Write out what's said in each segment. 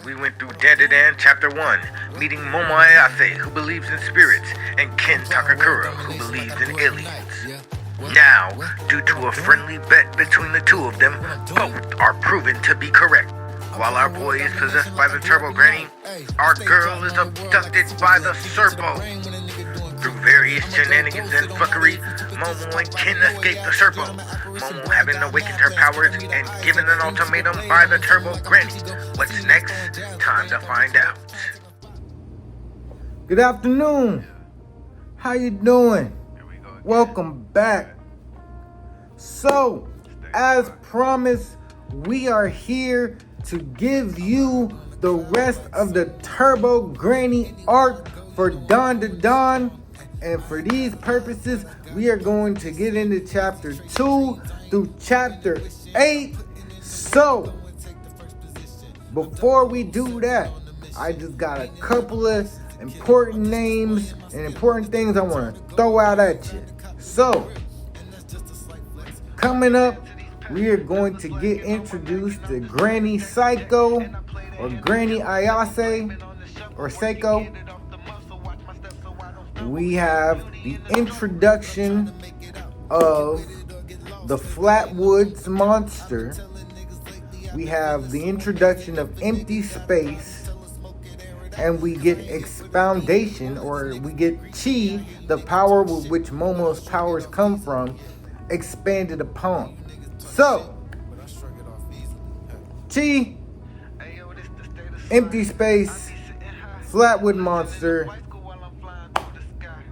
we went through Dandadan Chapter 1, meeting Momo Ayase, who believes in spirits, and Ken Takakura, who believes in aliens. Now, due to a friendly bet between the two of them, both are proven to be correct. While our boy is possessed by the Turbo Granny, our girl is abducted by the Serpo. Through various shenanigans and fuckery, Momo and Ken escape the Serpo, Momo having awakened her powers and given an ultimatum by the Turbo Granny. What's next? Time to find out. Good afternoon. How you doing? Welcome back. So, as promised, we are here to give you the rest of the Turbo Granny arc for Dawn to Dawn. And for these purposes, we are going to get into chapter 2 through chapter 8. So, before we do that, I just got a couple of important names and important things I want to throw out at you. So, coming up, we are going to get introduced to Granny Psycho, or Granny Ayase, or Seiko. We have the introduction of the Flatwoods monster. We have the introduction of empty space. And we get expoundation, or we get Chi, the power with which Momo's powers come from, expanded upon. So, Chi, empty space, Flatwood monster,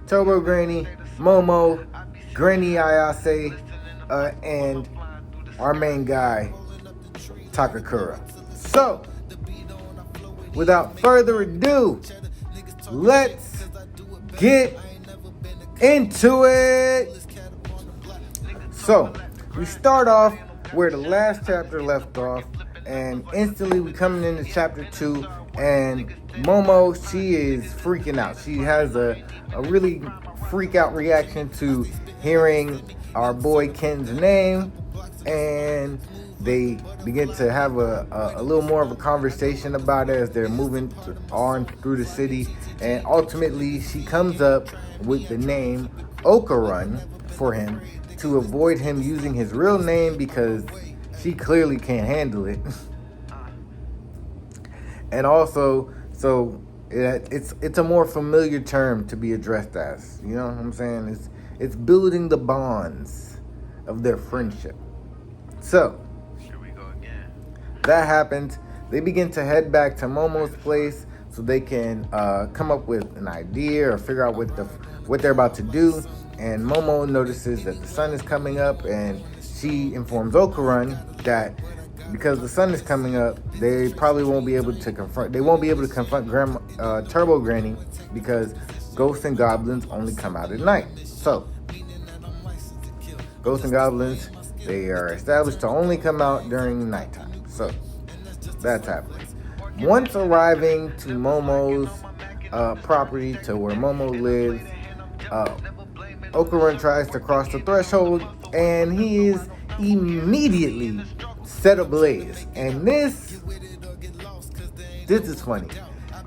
Turbo Granny, Momo, Granny Ayase, and our main guy, Takakura. So, without further ado, let's get into it. So, we start off where the last chapter left off, and instantly we coming into chapter 2, and Momo, she is freaking out. She has a really freak out reaction to hearing our boy Ken's name, and they begin to have a little more of a conversation about it as they're moving on through the city, and ultimately she comes up with the name Okarun for him to avoid him using his real name because she clearly can't handle it. And also, so it's a more familiar term to be addressed as. You know what I'm saying? It's building the bonds of their friendship. So, that happens. They begin to head back to Momo's place so they can come up with an idea or figure out what they're about to do. And Momo notices that the sun is coming up, and she informs Okarun that because the sun is coming up, they probably won't be able to confront Turbo Granny because ghosts and goblins only come out at night. So, ghosts and goblins, they are established to only come out during nighttime. So, that's happening. Once arriving to Momo's property, to where Momo lives, Okarun tries to cross the threshold, and he is immediately set ablaze. And this is funny,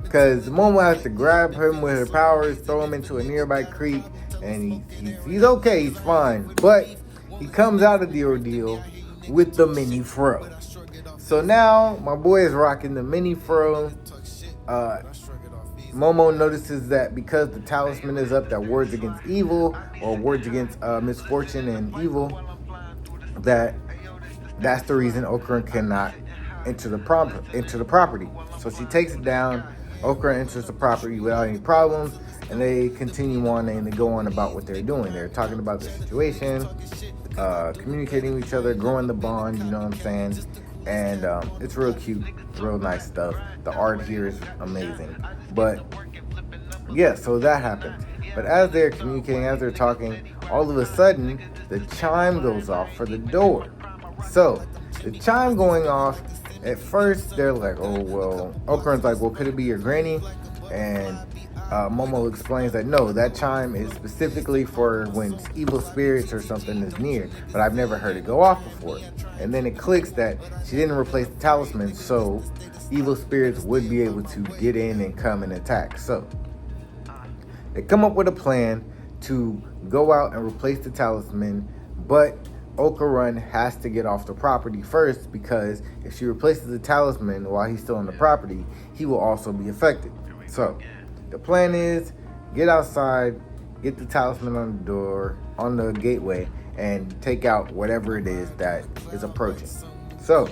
because Momo has to grab him with her powers, throw him into a nearby creek, and he's okay, he's fine. But he comes out of the ordeal with the mini fro. So now my boy is rocking the mini fro. Momo notices that because the talisman is up that wards against evil, or wards against misfortune and evil, that's the reason Okarun cannot enter the property. So she takes it down. Okarun enters the property without any problems, and they continue on and they go on about what they're doing. They're talking about the situation, communicating with each other, growing the bond, you know what I'm saying? And it's real cute, real nice stuff. The art here is amazing. But yeah, so that happens. But as they're communicating, as they're talking, all of a sudden the chime goes off for the door. So the chime going off, at first they're like, oh well, Okarun's like, well, could it be your granny? And Momo explains that no, that chime is specifically for when evil spirits or something is near, but I've never heard it go off before. And then it clicks that she didn't replace the talisman, so evil spirits would be able to get in and come and attack. So they come up with a plan to go out and replace the talisman, but Okarun has to get off the property first, because if she replaces the talisman while he's still on the property, he will also be affected. So the plan is get outside, get the talisman on the door, on the gateway, and take out whatever it is that is approaching. So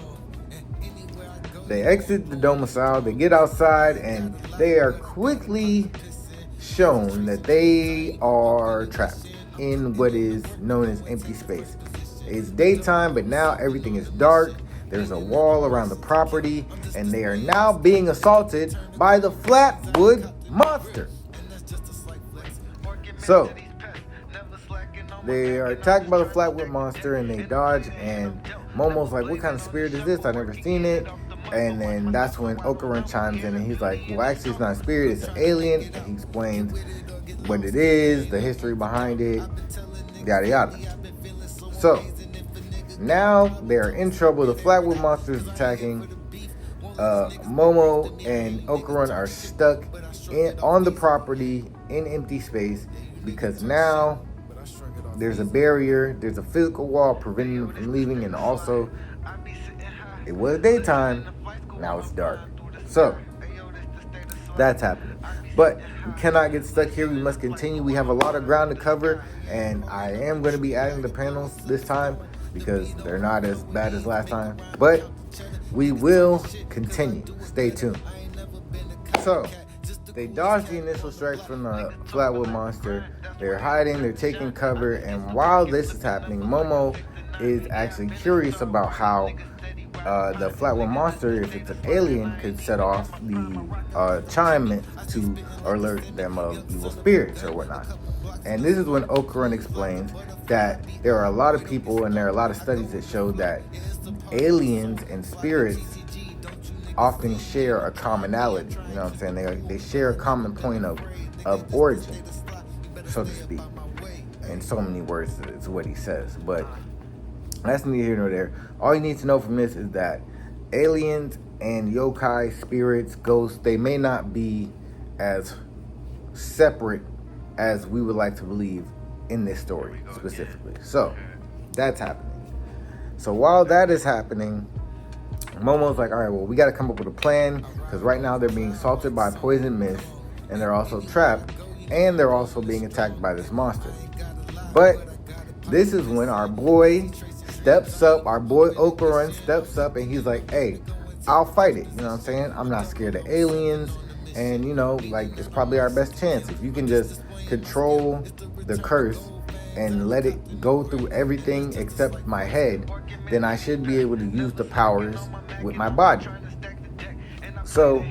they exit the domicile, they get outside, and they are quickly shown that they are trapped in what is known as empty space. It's daytime, but now everything is dark. There's a wall around the property, and they are now being assaulted by the Flatwood Monster. So they are attacked by the Flatwood Monster, and they dodge, and Momo's like, what kind of spirit is this? I've never seen it. And then that's when Okarun chimes in, and he's like, well, actually, it's not a spirit, it's an alien. And he explains what it is, the history behind it, yada yada. So now they're in trouble. The Flatwood Monster is attacking. Momo and Okarun are stuck on the property in empty space, because now there's a barrier, there's a physical wall preventing them from leaving, and also it was daytime, now it's dark. So that's happening. But we cannot get stuck here. We must continue. We have a lot of ground to cover, and I am going to be adding the panels this time because they're not as bad as last time. But we will continue. Stay tuned. So they dodge the initial strikes from the Flatwood Monster. They're hiding, they're taking cover, and while this is happening, Momo is actually curious about how the Flatwood Monster, if it's an alien, could set off the chime to alert them of evil spirits or whatnot. And this is when Okarun explains that there are a lot of people, and there are a lot of studies that show that aliens and spirits often share a commonality. You know what I'm saying? They share a common point of origin, so to speak. In so many words is what he says. But that's neither here nor there. All you need to know from this is that aliens and yokai, spirits, ghosts, they may not be as separate as we would like to believe in this story specifically. So that's happening. So while that is happening, Momo's like, all right, well, we got to come up with a plan, because right now they're being assaulted by poison mist, and they're also trapped, and they're also being attacked by this monster. But this is when our boy steps up, our boy Okarun steps up, and he's like, hey, I'll fight it. You know what I'm saying? I'm not scared of aliens, and, you know, like, it's probably our best chance. If you can just control the curse and let it go through everything except my head, then I should be able to use the powers with my body. So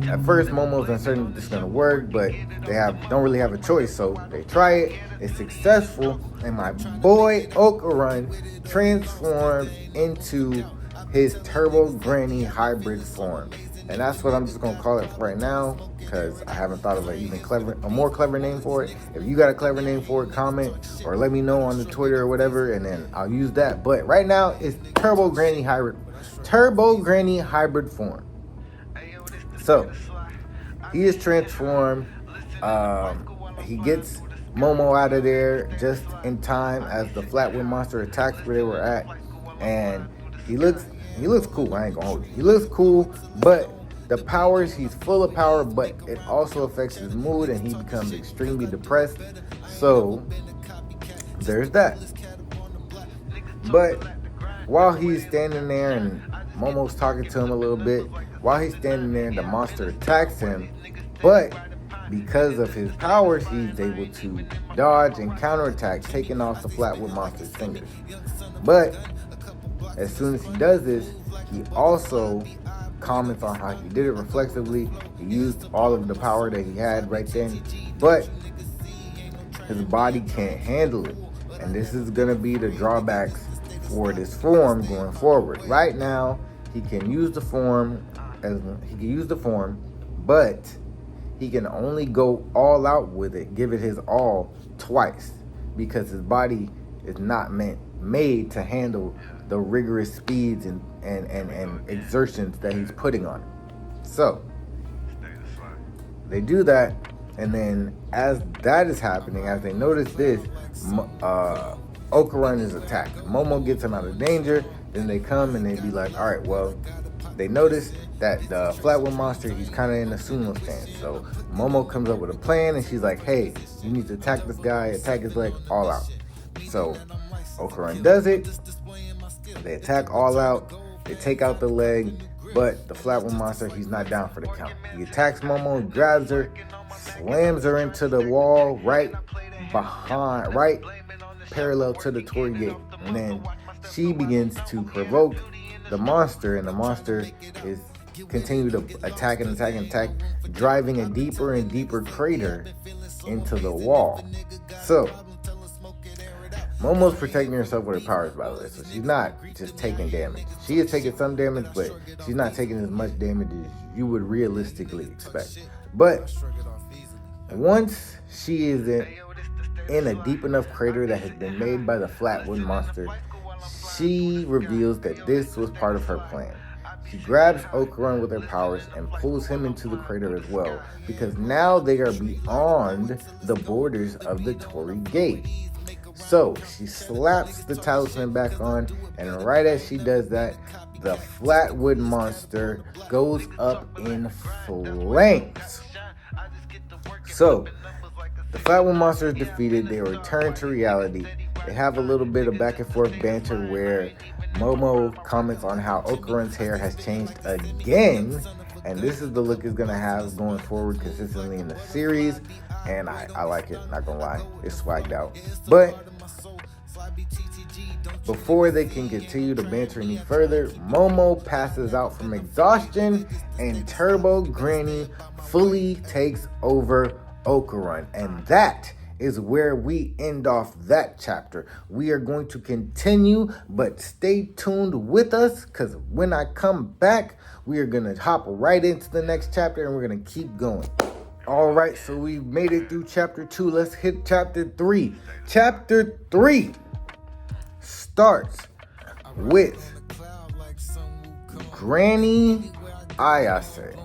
at first Momo's uncertain if this is gonna work, but they don't really have a choice, so they try it. It's successful, and my boy Okarun transforms into his Turbo Granny hybrid form. And that's what I'm just gonna call it right now, because I haven't thought of a more clever name for it. If you got a clever name for it, comment or let me know on the Twitter or whatever, and then I'll use that. But right now it's Turbo Granny hybrid form. So he is transformed. He gets Momo out of there just in time as the Flatwood Monster attacks where they were at, and he looks cool. I ain't gonna hold you. He looks cool, but the powers, he's full of power, but it also affects his mood, and he becomes extremely depressed. So there's that. But while he's standing there and Momo's talking to him a little bit, while he's standing there, the monster attacks him, but because of his powers, he's able to dodge and counterattack, taking off the Flatwood Monster's fingers. But as soon as he does this, he also comments on how he did it reflexively. He used all of the power that he had right then, but his body can't handle it. And this is going to be the drawbacks for this form going forward. Right now, he can use the form, but he can only go all out with it, give it his all twice, because his body is not made to handle the rigorous speeds and exertions that he's putting on it. So they do that, and then as that is happening, as they notice this, Okuran is attacked. Momo gets him out of danger. Then they come and they be like, all right, well, they notice that the Flatwood Monster, he's kind of in a sumo stance. So Momo comes up with a plan, and she's like, hey, you need to attack this guy, attack his leg, all out. So Okuran does it. They attack all out. They take out the leg, but the Flatwood Monster, he's not down for the count. He attacks Momo, grabs her, slams her into the wall right parallel to the Torii Gate. And then she begins to provoke the monster, and the monster is continue to attack, driving a deeper and deeper crater into the wall. So Momo's protecting herself with her powers, by the way, so she's not just taking damage. She is taking some damage, but she's not taking as much damage as you would realistically expect. But once she is in a deep enough crater that has been made by the Flatwood Monster, she reveals that this was part of her plan. She grabs Okuran with her powers and pulls him into the crater as well, because now they are beyond the borders of the Torii Gate. So she slaps the talisman back on, and right as she does that, the Flatwood Monster goes up in flames. So the Flatwood Monster is defeated. They return to reality. They have a little bit of back and forth banter where Momo comments on how Okuran's hair has changed again, and this is the look it's gonna have going forward consistently in the series, and I like it, not gonna lie, it's swagged out. But before they can continue to banter any further, Momo passes out from exhaustion, and Turbo Granny fully takes over Okuran, and that is where we end off that chapter. We are going to continue, but stay tuned with us, because when I come back, we are going to hop right into the next chapter, and we're going to keep going. All right, so we made it through chapter 2. Let's hit chapter 3. Chapter 3 starts with Granny Ayase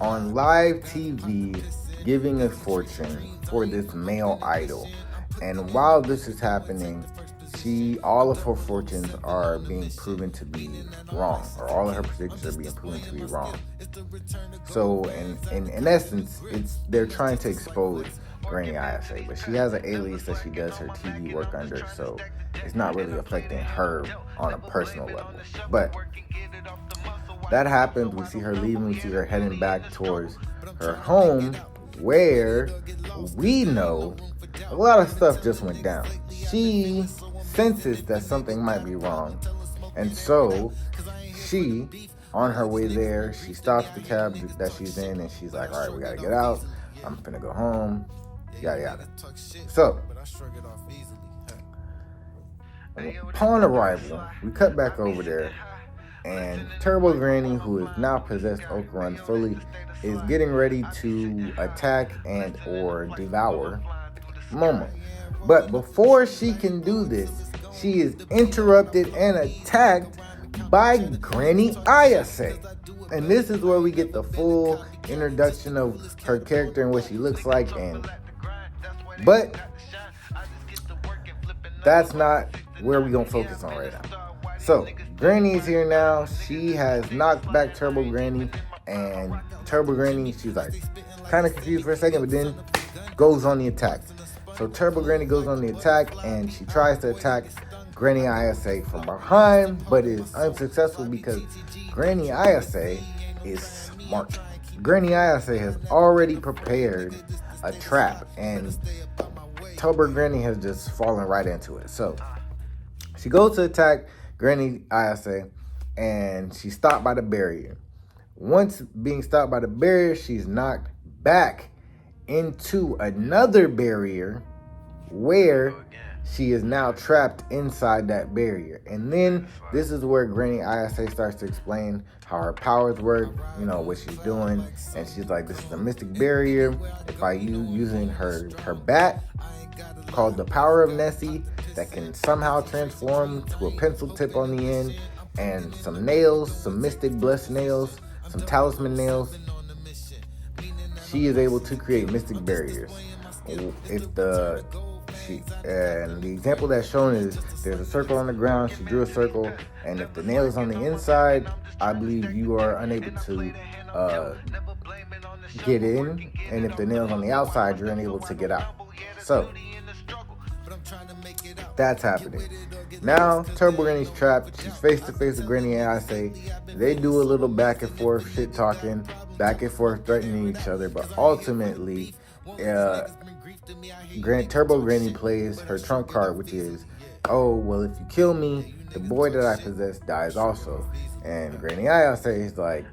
on live TV giving a fortune for this male idol. And while this is happening, all of her fortunes are being proven to be wrong, or all of her predictions are being proven to be wrong. So in essence, they're trying to expose Granny Ayase, but she has an alias that she does her TV work under, so it's not really affecting her on a personal level. But that happens. We see her leaving. We see her heading back towards her home, where we know a lot of stuff just went down. She senses that something might be wrong, and so she, on her way there, she stops the cab that she's in, and she's like, all right, we gotta get out, I'm finna go home, yada yada. So upon arrival, we cut back over there, and Turbo Granny, who has now possessed Okuran fully, is getting ready to attack and or devour Momo. But before she can do this, she is interrupted and attacked by Granny Ayase. And this is where we get the full introduction of her character and what she looks like. But that's not where we're going to focus on right now. So Granny is here now. She has knocked back Turbo Granny, and Turbo Granny, she's like kind of confused for a second, but then goes on the attack. So Turbo Granny goes on the attack, and she tries to attack Granny Ayase from behind, but is unsuccessful because Granny Ayase is smart. Granny Ayase has already prepared a trap, and Turbo Granny has just fallen right into it. So she goes to attack Granny Ayase, and she's stopped by the barrier. Once being stopped by the barrier, she's knocked back into another barrier where she is now trapped inside that barrier. And then this is where Granny Ayase starts to explain how her powers work, you know, what she's doing. And she's like, this is a mystic barrier. If I using her bat called the Power of Nessie that can somehow transform to a pencil tip on the end, and some nails, some mystic blessed nails, some talisman nails, she is able to create mystic barriers. If the example that's shown is there's a circle on the ground, she drew a circle, and if the nail is on the inside, I believe you are unable to get in, and if the nail is on the outside, you're unable to get out. So that's happening. Now Turbo Granny's trapped. She's face to face with Granny and I say they do a little back and forth shit talking, back and forth threatening each other, but ultimately Turbo Granny plays her trump card, which is, oh, well, if you kill me, the boy that I possess dies also. And Granny Ayase is like,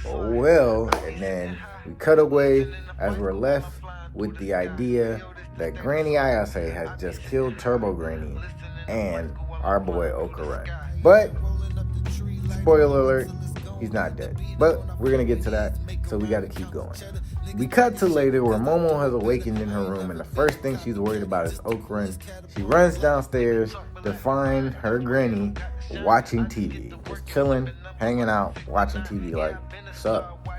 oh, well. And then we cut away as we're left with the idea that Granny Ayase has just killed Turbo Granny and our boy Okaran. But, spoiler alert, he's not dead. But we're going to get to that, so we got to keep going. We cut to later where Momo has awakened in her room, and the first thing she's worried about is Okaran. She runs downstairs to find her granny watching TV. Just chilling, hanging out, watching TV, like, sup?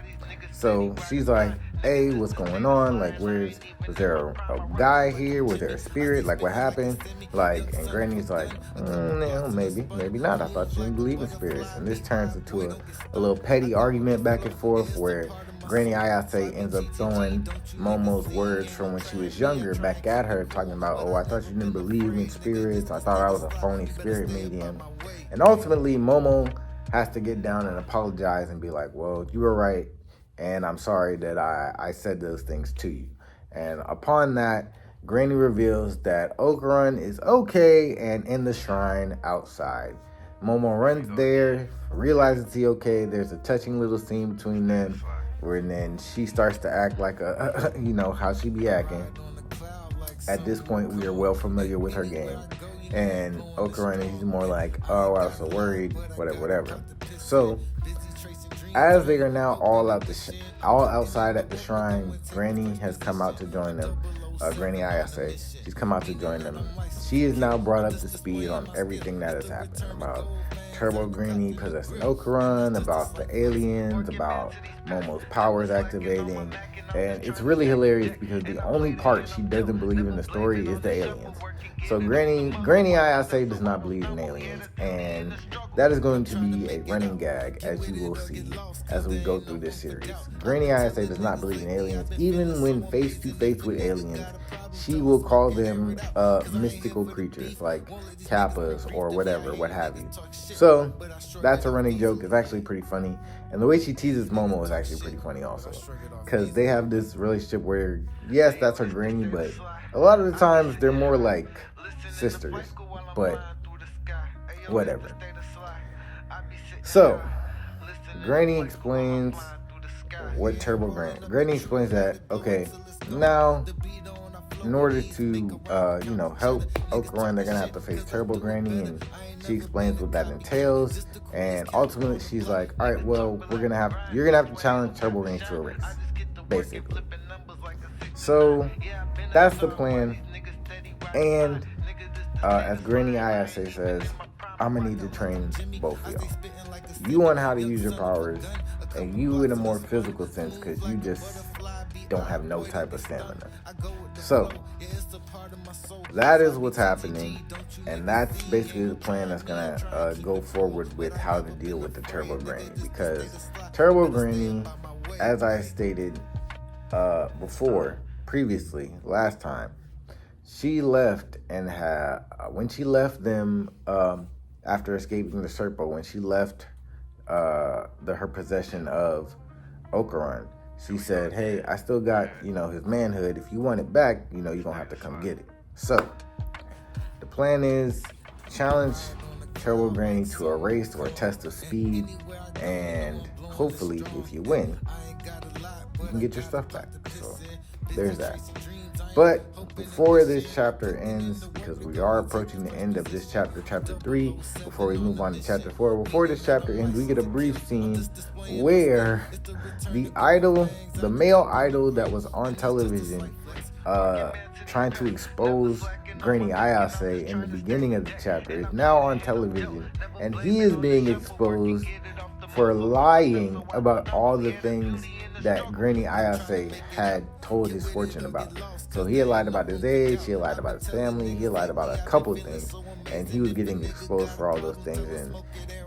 So she's like, hey, what's going on? Like, was there a guy here? Was there a spirit? Like, what happened? Like, and Granny's like, no, maybe not. I thought you didn't believe in spirits. And this turns into a little petty argument back and forth where Granny Ayase ends up throwing Momo's words from when she was younger back at her, talking about, oh, I thought you didn't believe in spirits. I thought I was a phony spirit medium. And ultimately, Momo has to get down and apologize and be like, well, you were right, and I'm sorry that I said those things to you. And upon that, Granny reveals that Okaran is okay and in the shrine outside. Momo runs there, realizes he's okay. There's a touching little scene between them, where then she starts to act like how she be acting. At this point, we are well familiar with her game. And Okaran is more like, oh, I was so worried, whatever. So, as they are now all outside at the shrine, Granny has come out to join them. Granny Ayase, she's come out to join them. She is now brought up to speed on everything that has happened about Turbo Granny possessing Okaran, about the aliens, about Momo's powers activating. And it's really hilarious because the only part she doesn't believe in the story is the aliens. So Granny Ayase does not believe in aliens, and that is going to be a running gag, as you will see as we go through this series. Granny Ayase does not believe in aliens. Even when face to face with aliens, she will call them mystical creatures like kappas or whatever, what have you. So that's a running joke. It's actually pretty funny, and the way she teases Momo is actually pretty funny also, because they have this relationship where, yes, that's her granny, but a lot of the times they're more like sisters, but whatever. So Granny explains what Turbo Granny explains that, okay, now in order to help Okaran, they're gonna have to face Turbo Granny, and she explains what that entails. And ultimately she's like, all right, well, you're gonna have to challenge Turbo Granny to a race, basically. So that's the plan. And as Granny Ayase says, I'm gonna need to train both of y'all. You on how to use your powers, and you in a more physical sense, because you just don't have no type of stamina. So that is what's happening, and that's basically the plan that's gonna go forward with how to deal with the Turbo Granny. Because Turbo Granny, as I stated previously, last time, she left and when she left them after escaping the Serpo, when she left her possession of Okaran, she said, hey, I still got, his manhood. If you want it back, you're going to have to come get it. So the plan is challenge Turbo Granny to a race or a test of speed, and hopefully if you win, you can get your stuff back. So there's that. But before this chapter ends, because we are approaching the end of this chapter 3, before we move on to chapter 4, before this chapter ends, we get a brief scene where the male idol that was on television, trying to expose Granny Ayase in the beginning of the chapter is now on television, and he is being exposed for lying about all the things that Granny Ayase had told his fortune about. So he had lied about his age, he had lied about his family, he had lied about a couple things, and he was getting exposed for all those things. And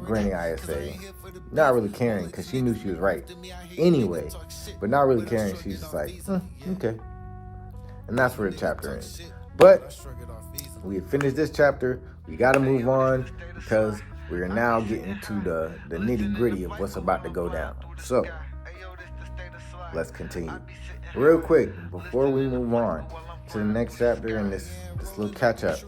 Granny Ayase, not really caring, because she knew she was right anyway, but not really caring, she's just like, okay. And that's where the chapter ends. But we have finished this chapter. We got to move on because we are now getting to the nitty gritty of what's about to go down. So let's continue. Real quick, before we move on to the next chapter and this little catch up,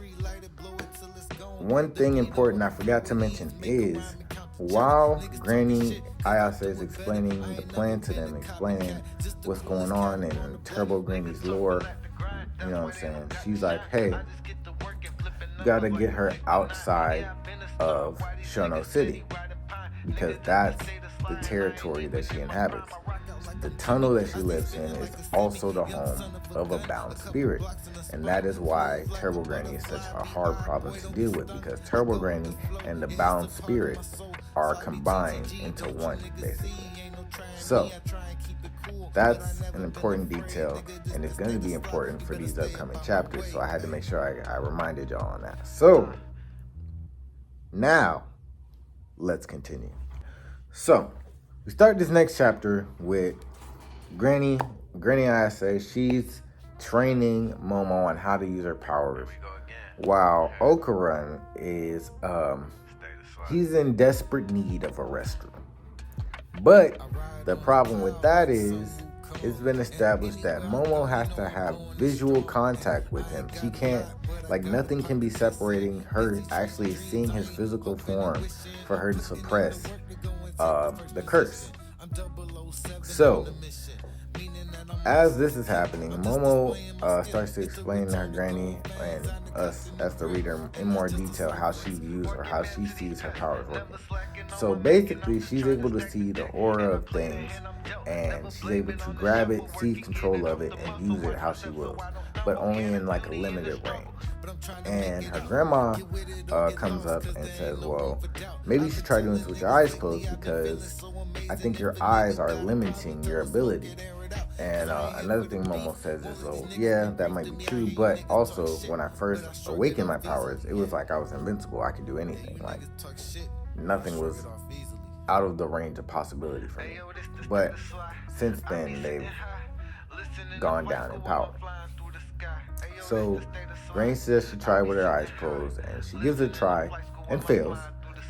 one thing important I forgot to mention is while Granny Ayase is explaining the plan to them, explaining what's going on in Turbo Granny's lore, you know what I'm saying? She's like, hey, you gotta get her outside of Shono City because that's the territory that she inhabits. The tunnel that she lives in is also the home of a bound spirit, and that is why Turbo Granny is such a hard problem to deal with, because Turbo Granny and the bound spirit are combined into one, basically. So that's an important detail, and it's going to be important for these upcoming chapters, so I had to make sure I reminded y'all on that. So now let's continue. So we start this next chapter with Granny Ayase. She's training Momo on how to use her powers, while Okuran is he's in desperate need of a restroom. But the problem with that is it's been established that Momo has to have visual contact with him. She can't, like, nothing can be separating her actually seeing his physical form for her to suppress the curse. So as this is happening, Momo starts to explain to her granny and us as the reader in more detail how she views or how she sees her powers working. So basically, she's able to see the aura of things, and she's able to grab it, seize control of it, and use it how she will, but only in like a limited range. And her grandma comes up and says, well, maybe you should try doing this with your eyes closed, because I think your eyes are limiting your ability. And another thing Momo says is, oh, yeah, that might be true, but also when I first awakened my powers, it was like I was invincible. I could do anything. Like, nothing was out of the range of possibility for me. But since then, they've gone down in power. So Granny says she tried with her eyes closed, and she gives it a try and fails.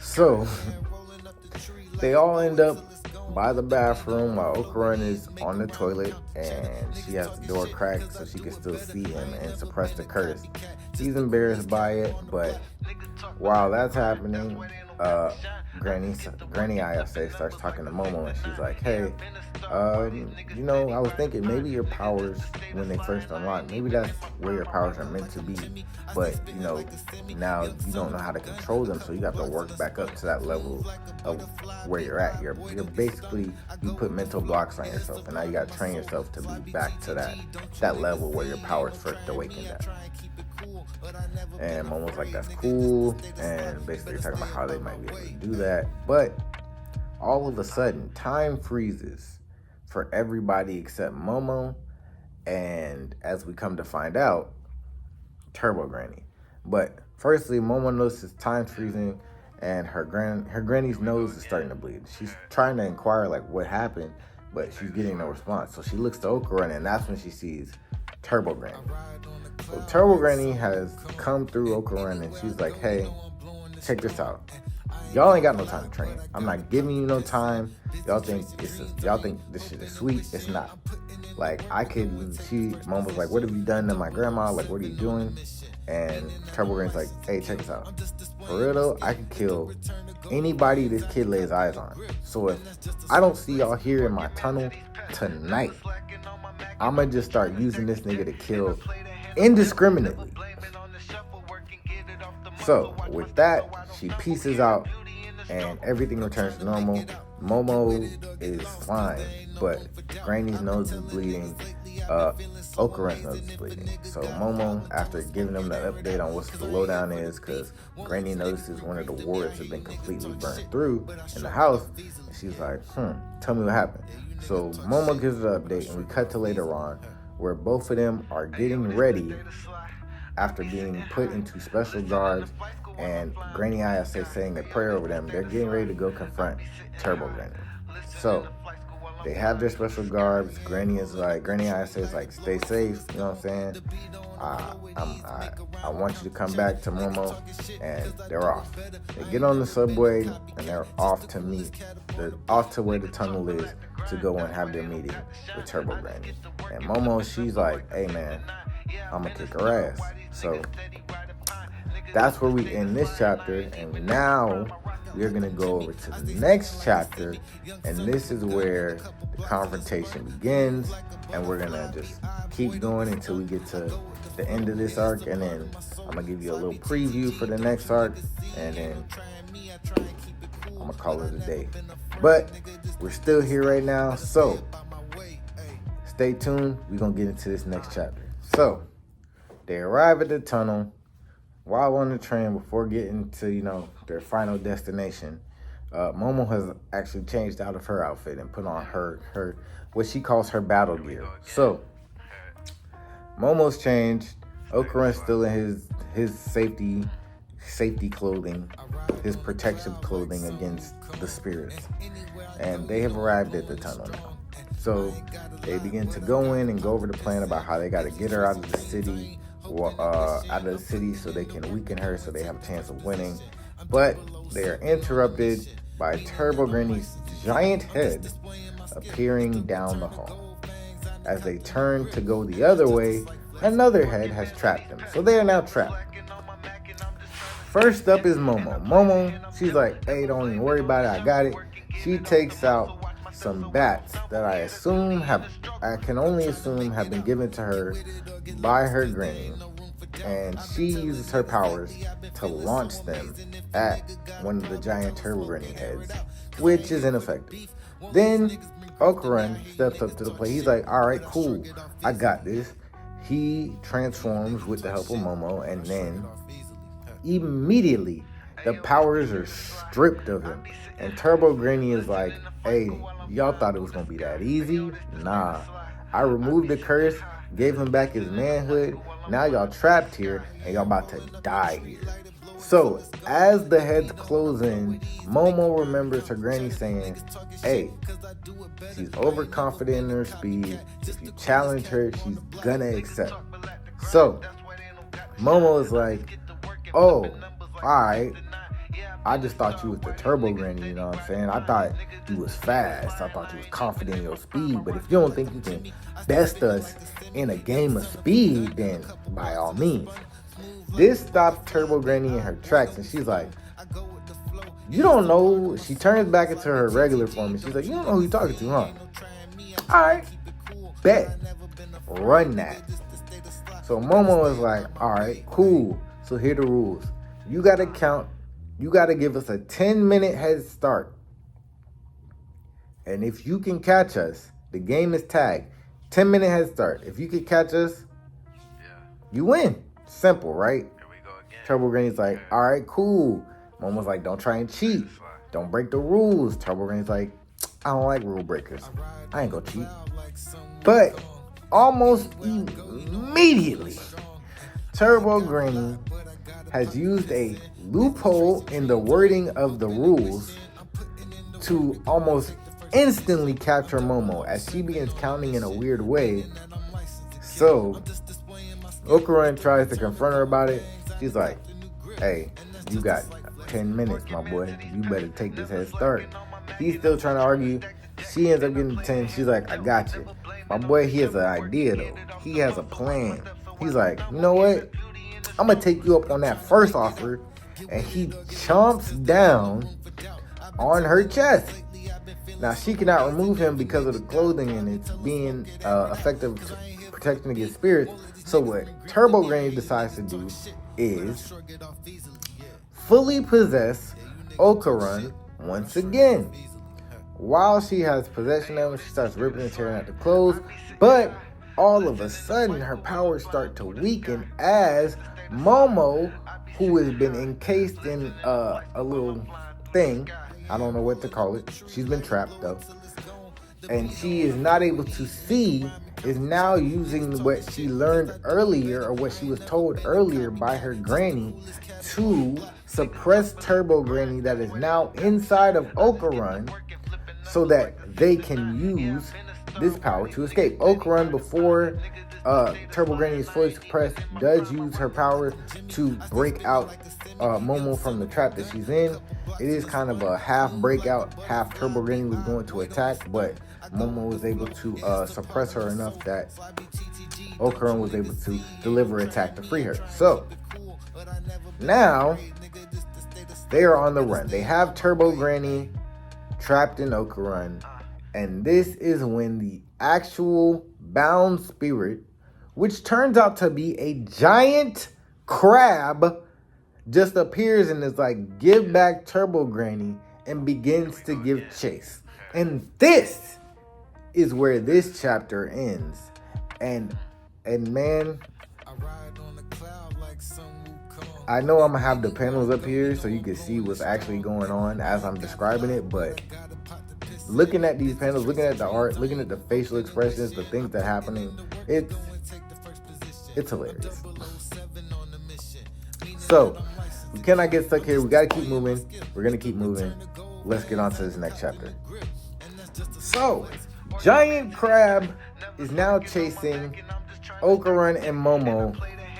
So they all end up by the bathroom while Okuran is on the toilet, and she has the door cracked so she can still see him and suppress the curse. He's embarrassed by it, but while that's happening, Granny Ayase starts talking to Momo, and she's like, hey, you know, I was thinking maybe your powers, when they first unlock, maybe that's where your powers are meant to be, but, you know, now you don't know how to control them, so you have to work back up to that level of where you're at. You're basically, you put mental blocks on yourself, and now you got to train yourself to be back to that level where your powers first awakened at. And Momo's like, that's cool, and basically talking about how they might be able to do that. But all of a sudden, time freezes for everybody except Momo, and as we come to find out, Turbo Granny. But firstly, Momo notices time freezing, and her granny's nose is starting to bleed. She's trying to inquire like what happened, but she's getting no response. So she looks to Okuran, and that's when she sees Turbo Granny. So Turbo Granny has come through Okuran, and she's like, hey, check this out. Y'all ain't got no time to train. I'm not giving you no time. Y'all think this shit is sweet. It's not. Like, Mom was like, what have you done to my grandma? Like, what are you doing? And Turbo Granny's like, hey, check this out. For real though, I can kill anybody this kid lays eyes on. So if I don't see y'all here in my tunnel tonight, I'ma just start using this nigga to kill indiscriminately. So with that, she pieces out and everything returns to normal. Momo is fine, but Granny's nose is bleeding, Okaran's nose is bleeding. So Momo, after giving them the update on what the lowdown is, because Granny notices one of the wards have been completely burned through in the house, and she's like, tell me what happened. So Momo gives the update, and we cut to later on, where both of them are getting ready after being put into special guards, and Granny Ayase saying a prayer over them. They're getting ready to go confront Turbo Granny. So they have their special guards. Granny Ayase is like, stay safe, you know what I'm saying? I want you to come back to Momo, and they're off. They get on the subway, and they're off to where the tunnel is to go and have their meeting with Turbo Granny. And Momo, she's like, hey man, I'm gonna kick her ass. So that's where we end this chapter, and now we're gonna go over to the next chapter, and this is where the confrontation begins, and we're gonna just keep going until we get to the end of this arc, and then I'm gonna give you a little preview for the next arc, and then I'm gonna call it a day. But we're still here right now, so stay tuned. We're gonna get into this next chapter. So they arrive at the tunnel. While on the train, before getting to, their final destination, Momo has actually changed out of her outfit and put on her what she calls her battle gear. So Momo's changed. Okaran's still in his safety clothing, his protective clothing against the spirits. And they have arrived at the tunnel now. So they begin to go in and go over the plan about how they got to get her out of the city. So they can weaken her so they have a chance of winning. But they are interrupted by Turbo Granny's giant head appearing down the hall. As they turn to go the other way, another head has trapped them. So they are now trapped. First up is Momo. Momo, she's like, hey, don't even worry about it, I got it. She takes out some bats that I can only assume have been given to her by her granny, and she uses her powers to launch them at one of the giant Turbo Granny heads, which is ineffective. Then Okaran steps up to the plate. He's like, all right, cool, I got this. He transforms with the help of Momo, and then immediately the powers are stripped of him. And Turbo Granny is like, hey, y'all thought it was going to be that easy? Nah. I removed the curse, gave him back his manhood. Now y'all trapped here, and y'all about to die here. So, as the heads close in, Momo remembers her granny saying, hey, she's overconfident in her speed. If you challenge her, she's gonna accept. So, Momo is like, oh, alright. I just thought you was the Turbo Granny, you know what I'm saying? I thought you was fast. I thought you was confident in your speed. But if you don't think you can best us in a game of speed, then by all means. This stops Turbo Granny in her tracks, and she's like, you don't know. She turns back into her regular form, and she's like, you don't know who you're talking to, huh? Alright, bet. Run that. So Momo is like, alright, cool. So here are the rules. You gotta give us a 10-minute head start. And if you can catch us, the game is tagged. 10-minute head start. If you can catch us, you win. Simple, right? Here we go again. Turbo Granny's like, all right, cool. Momo's like, don't try and cheat. Don't break the rules. Turbo Granny's like, I don't like rule breakers. I ain't gonna cheat. But almost immediately, Turbo Granny has used a loophole in the wording of the rules to almost instantly capture Momo as she begins counting in a weird way. So Okaran tries to confront her about it. She's like, hey, you got 10 minutes, my boy. You better take this head start. He's still trying to argue. She ends up getting 10. She's like, I got you. My boy, he has an idea, though. He has a plan. He's like, you know what? I'm going to take you up on that first offer. And he chomps down on her chest. Now, she cannot remove him because of the clothing and it's being effective protection against spirits. So what Turbo Granny decides to do is fully possess Okaran once again. While she has possession of him, she starts ripping and tearing out the clothes. But all of a sudden her powers start to weaken as Momo, who has been encased in a little thing, I don't know what to call it, she's been trapped though, and she is not able to see, is now using what she learned earlier, or what she was told earlier by her granny, to suppress Turbo Granny that is now inside of Okarun, so that they can use this power to escape. Okarun, before Turbo Granny is fully suppressed, does use her power to break out Momo from the trap that she's in. It is kind of a half breakout, half Turbo Granny was going to attack, but Momo was able to suppress her enough that Okarun was able to deliver an attack to free her. So now they are on the run. They have Turbo Granny trapped in Okarun, and this is when the actual bound spirit, which turns out to be a giant crab, just appears and is like, give back Turbo Granny, and begins to give chase. And this is where this chapter ends. And man, I know I'm gonna have the panels up here so you can see what's actually going on as I'm describing it, but looking at these panels, looking at the art, looking at the facial expressions, the things that are happening, it's hilarious. So we cannot get stuck here. We gotta keep moving. We're gonna keep moving. Let's get on to this next chapter. So Giant Crab is now chasing Okarun and Momo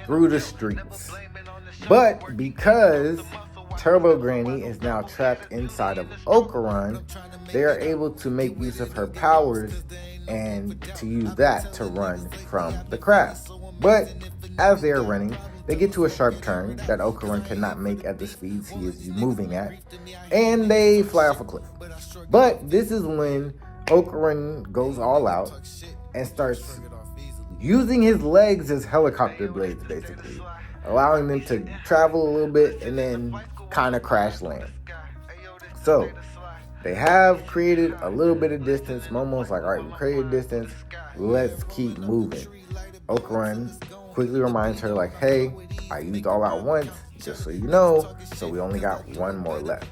through the streets. But because Turbo Granny is now trapped inside of Okarun, they are able to make use of her powers and to use that to run from the crab. But as they are running, they get to a sharp turn that Okarun cannot make at the speeds he is moving at, and they fly off a cliff. But this is when Okarun goes all out and starts using his legs as helicopter blades, basically, allowing them to travel a little bit and then kind of crash land. So they have created a little bit of distance. Momo's like, all right, we created distance, let's keep moving. Okarun quickly reminds her like, hey, I used all out once, just so you know, so we only got one more left.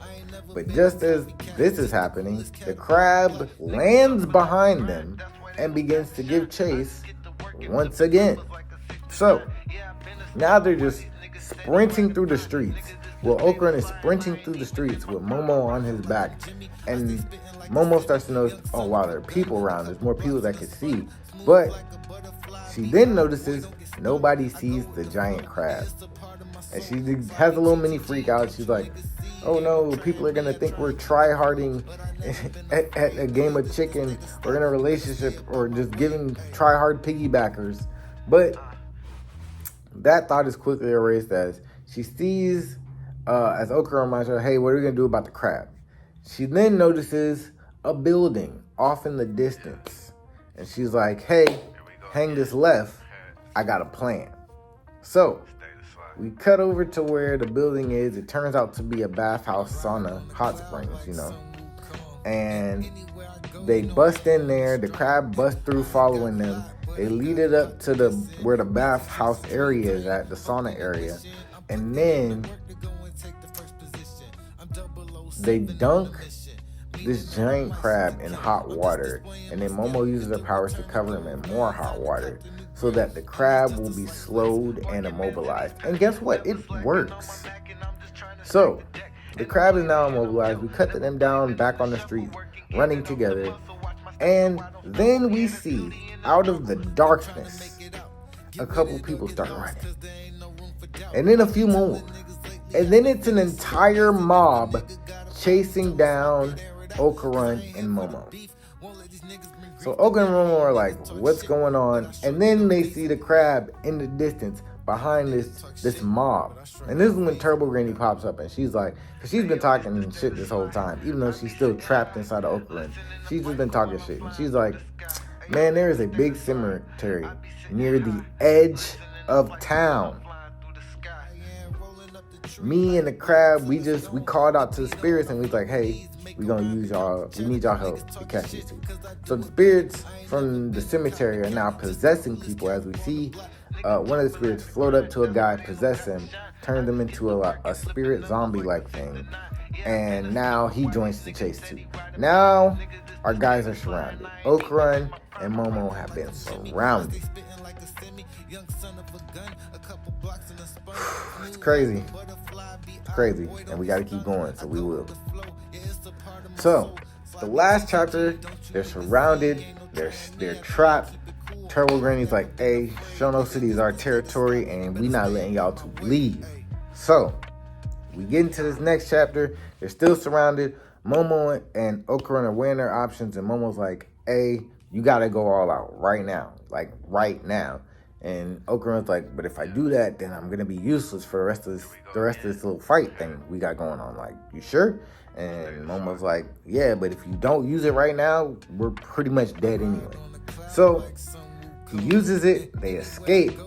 But just as this is happening, the crab lands behind them and begins to give chase once again. So now they're just sprinting through the streets. Well, Okarun is sprinting through the streets with Momo on his back, and Momo starts to notice, oh wow, there are people around. There's more people that can see. But she then notices nobody sees the giant crab. And she has a little mini freak out. She's like, oh no, people are gonna think we're try-harding at a game of chicken or in a relationship or just giving try-hard piggybackers. But that thought is quickly erased as she sees, as Okarun reminds her, hey, what are we gonna do about the crab? She then notices a building off in the distance. And she's like, hey, hang this left, I got a plan. So we cut over to where the building is. It turns out to be a bathhouse, sauna, hot springs, you know. And they bust in there. The crab busts through following them. They lead it up to where the bathhouse area is at, the sauna area. And then they dunk this giant crab in hot water. And then Momo uses her powers to cover him in more hot water, so that the crab will be slowed and immobilized. And guess what? It works. So the crab is now immobilized. We cut them down back on the street, running together. And then we see, out of the darkness, a couple people start running. And then a few more. And then it's an entire mob chasing down Okarun and Momo. So Okarun and Momo are like, what's going on? And then they see the crab in the distance behind this mob. And this is when Turbo Granny pops up, and she's like, because she's been talking shit this whole time, even though she's still trapped inside of Okarun. She's just been talking shit. And she's like, man, there is a big cemetery near the edge of town. Me and the crab, we called out to the spirits, and we was like, hey, We need y'all help to catch these two. So the spirits from the cemetery are now possessing people, as we see. One of the spirits float up to a guy, possess him, turn them into a spirit zombie-like thing, and now he joins the chase too. Now our guys are surrounded. Okran and Momo have been surrounded. It's crazy. It's crazy. And we gotta keep going, so we will. So, the last chapter, they're surrounded, they're trapped. Turbo Granny's like, hey, Shono City is our territory, and we not letting y'all to leave. So, we get into this next chapter. They're still surrounded. Momo and Okran are weighing their options, and Momo's like, hey, you gotta go all out right now. Like, right now. And Okran's like, but if I do that, then I'm gonna be useless for the rest of this little fight thing we got going on. Like, you sure? And Momo's like, yeah, but if you don't use it right now, we're pretty much dead anyway. So he uses it, they escape,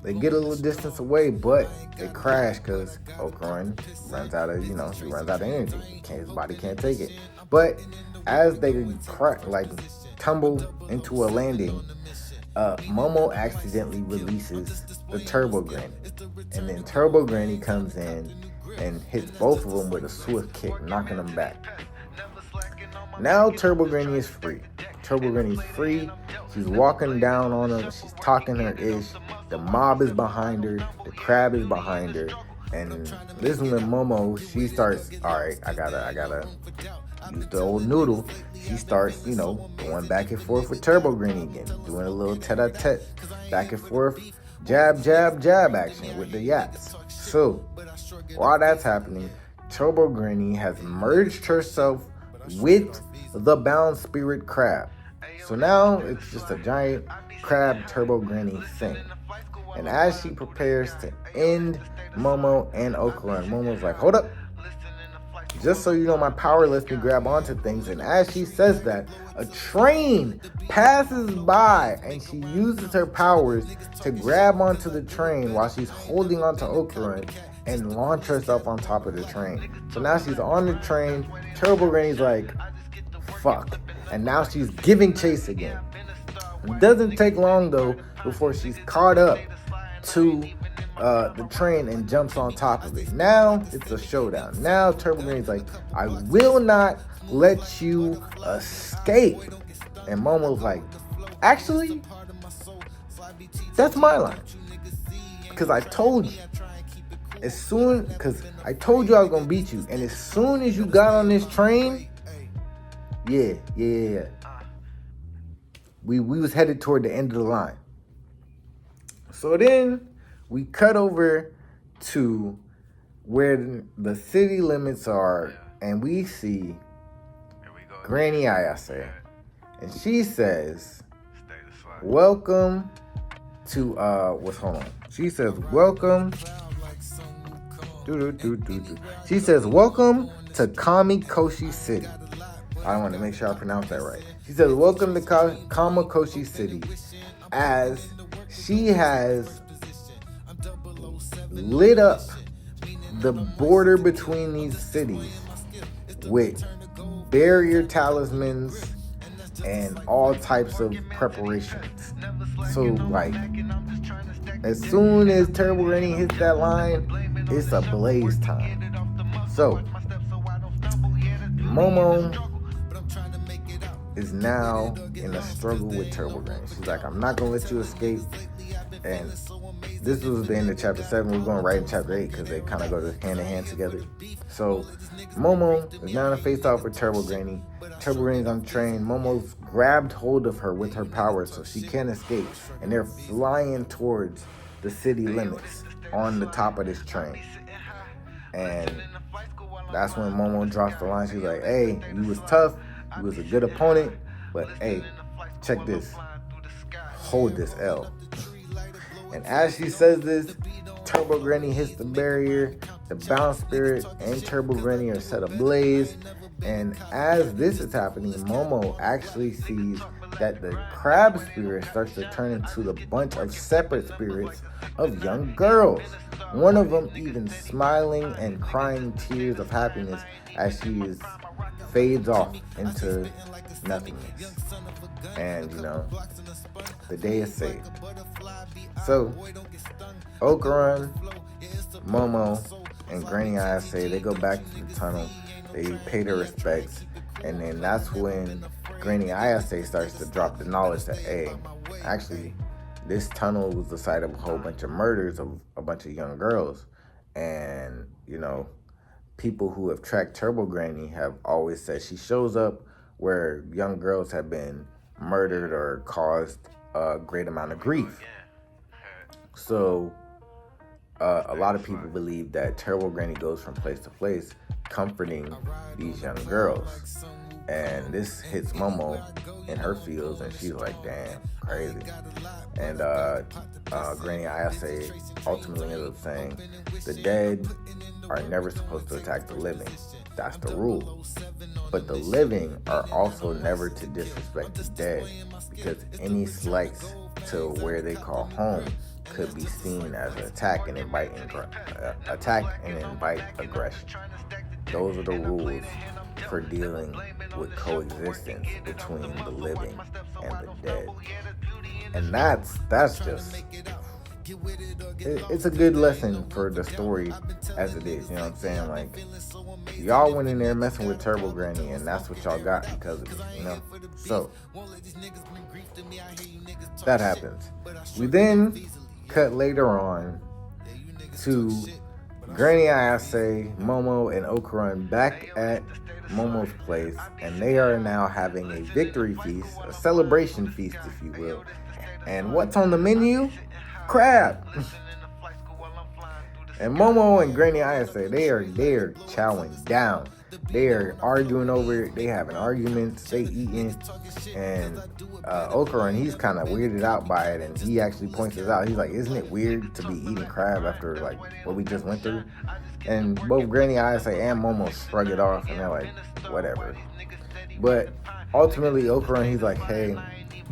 they get a little distance away, but they crash because Okran runs out of energy. His body can't take it. But as they tumble into a landing, Momo accidentally releases the Turbo Granny. And then Turbo Granny comes in and hits both of them with a swift kick, knocking them back. Now Turbo Granny is free. Turbo Granny's free. She's walking down on them. She's talking her ish. The mob is behind her. The crab is behind her. And this is when Momo, she starts, all right, I gotta use the old noodle. She starts, going back and forth with Turbo Granny again, doing a little tete-a-tete, back and forth, jab, jab, jab action with the yaps. So, while that's happening, Turbo Granny has merged herself with the bound spirit crab. So now it's just a giant crab Turbo Granny thing. And as she prepares to end Momo and Okran, Momo's like, hold up. Just so you know, my power lets me grab onto things. And as she says that, a train passes by and she uses her powers to grab onto the train while she's holding onto Okran and launch herself on top of the train. So now she's on the train. Turbo Granny's like, fuck. And now she's giving chase again. It doesn't take long though before she's caught up to the train and jumps on top of it. Now it's a showdown. Now Turbo Granny's like, I will not let you escape. And Momo's like, actually, that's my line. Because I told you. Because I told you I was going to beat you. And as soon as you got on this train, yeah. We was headed toward the end of the line. So then we cut over to where the city limits are, and we see Granny Ayase. And she says, welcome to, She says, welcome. She says, welcome to Kamikoshi City. I want to make sure I pronounce that right. She says, welcome to Kamikoshi City, as she has lit up the border between these cities with barrier talismans and all types of preparations. So, like, as soon as Turbo Granny hits that line, it's a blaze time. So, Momo is now in a struggle with Turbo Granny. She's like, I'm not going to let you escape. And this was the end of chapter 7. We're going right in chapter 8 because they kind of go hand in hand together. So Momo is now in a face-off with Turbo Granny. Turbo Granny's on the train. Momo's grabbed hold of her with her power so she can't escape. And they're flying towards the city limits on the top of this train. And that's when Momo drops the line. She's like, hey, you was tough. You was a good opponent. But hey, check this. Hold this L. And as she says this, Turbo Granny hits the barrier. The bound spirit and Turbo Granny are set ablaze. And as this is happening, Momo actually sees that the crab spirit starts to turn into the bunch of separate spirits of young girls. One of them even smiling and crying tears of happiness as she is fades off into nothingness. And, the day is saved. So, Okuran, Momo, and Granny Ayase, they go back to the tunnel. They pay their respects. And then that's when Granny Ayase starts to drop the knowledge that, hey, actually, this tunnel was the site of a whole bunch of murders of a bunch of young girls. And, people who have tracked Turbo Granny have always said she shows up where young girls have been murdered or caused a great amount of grief. So a lot of people believe that Turbo Granny goes from place to place comforting these young girls. And this hits Momo in her feels, and she's like, damn, crazy. And Granny Ayase ultimately ends up saying, the dead are never supposed to attack the living. That's the rule. But the living are also never to disrespect the dead, because any slights to where they call home could be seen as an attack and invite aggression. Those are the rules for dealing with coexistence between the living and the dead. And that's just, it's a good lesson for the story as it is, you know what I'm saying? Like, y'all went in there messing with Turbo Granny, and that's what y'all got because of it, So, that happens. We then cut later on to Granny Ayase, Momo, and Okuran back at Momo's place, and they are now having a victory feast, a celebration feast, if you will. And what's on the menu? Crab. And Momo and Granny Ayase, they are chowing down. They are arguing over it. They having arguments. They eating. And Okuran, he's kind of weirded out by it, and he actually points this out. He's like, isn't it weird to be eating crab after like what we just went through? And both Granny Ayase and Momo shrug it off, and they're like, whatever. But ultimately, Okuran, he's like, hey,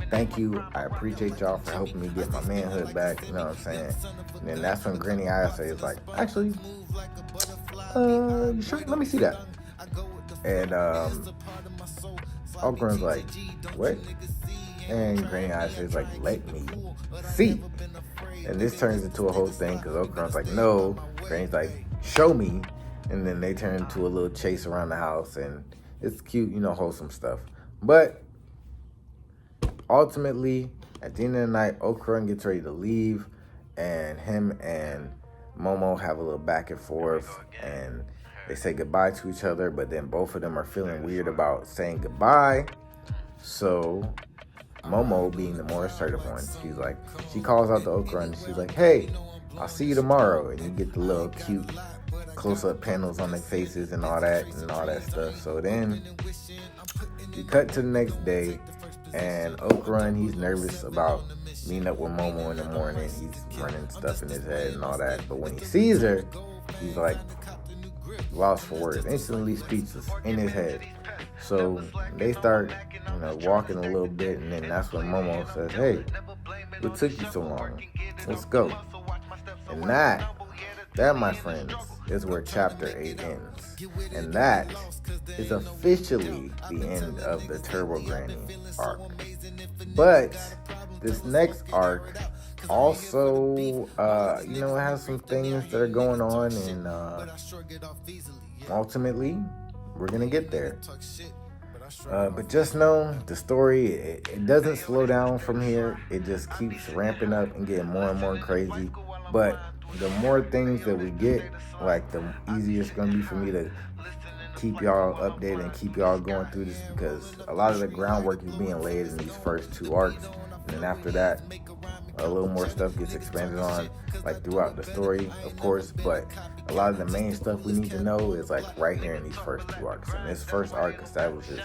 thank you. I appreciate y'all for helping me get my manhood back. You know what I'm saying? And then that's when Granny Ayase is like, actually, sure, let me see that. And Okuran's like, what? And Granny Ayase is like, let me see. And this turns into a whole thing because Okuran's like, no. Granny's like, show me. And then they turn into a little chase around the house, and it's cute, wholesome stuff. But ultimately, at the end of the night, Okuran gets ready to leave, and him and Momo have a little back and forth, and they say goodbye to each other, but then both of them are feeling weird about saying goodbye. So Momo, being the more assertive one, she calls out to Okuran, and she's like, hey, I'll see you tomorrow. And you get the little cute close-up panels on their faces and all that stuff. So then you cut to the next day, and Okuran, he's nervous about meeting up with Momo in the morning. He's running stuff in his head and all that. But when he sees her, he's like lost for words, instantly speechless in his head. So they start, walking a little bit, and then that's when Momo says, hey, what took you so long? Let's go. And that, my friends, is where chapter 8 ends. And that is officially the end of the Turbo Granny arc. But this next arc also, has some things that are going on, and ultimately, we're going to get there. But just know the story, it doesn't slow down from here. It just keeps ramping up and getting more and more crazy. But the more things that we get, like, the easier it's going to be for me to keep y'all updated and keep y'all going through this, because a lot of the groundwork is being laid in these first 2 arcs. And then after that, a little more stuff gets expanded on, like, throughout the story, of course. But a lot of the main stuff we need to know is, like, right here in these first 2 arcs. And this first arc establishes,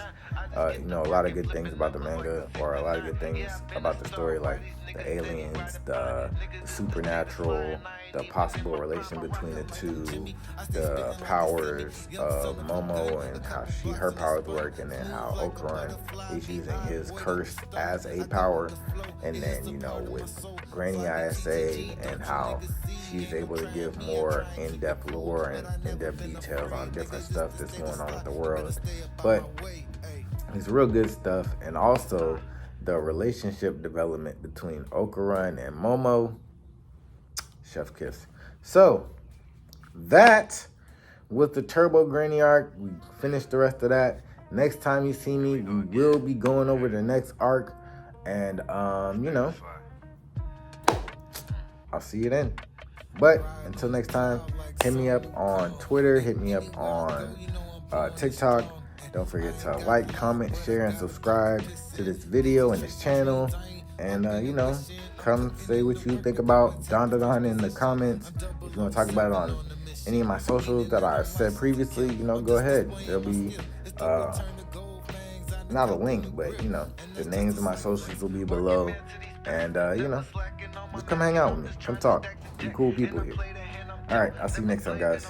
a lot of good things about the manga, or a lot of good things about the story, like the aliens, the supernatural, the possible relation between the two, the powers of Momo and how her powers work, and then how Okuran is using his curse as a power. And then, with Granny ISA and how she's able to give more in-depth lore and in-depth details on different stuff that's going on with the world. But it's real good stuff. And also the relationship development between Okarun and Momo, chef kiss. So that with the Turbo Granny arc, we finished the rest of that. Next time you see me, we will be going over the next arc. And, you know, I'll see you then. But until next time, hit me up on Twitter. Hit me up on TikTok. Don't forget to like, comment, share, and subscribe to this video and this channel. And, you know, come say what you think about Don in the comments. If you want to talk about it on any of my socials that I said previously, you know, go ahead. There'll be, not a link, but, you know, the names of my socials will be below. And, you know, just come hang out with me. Come talk. Be cool people here. All right, I'll see you next time, guys.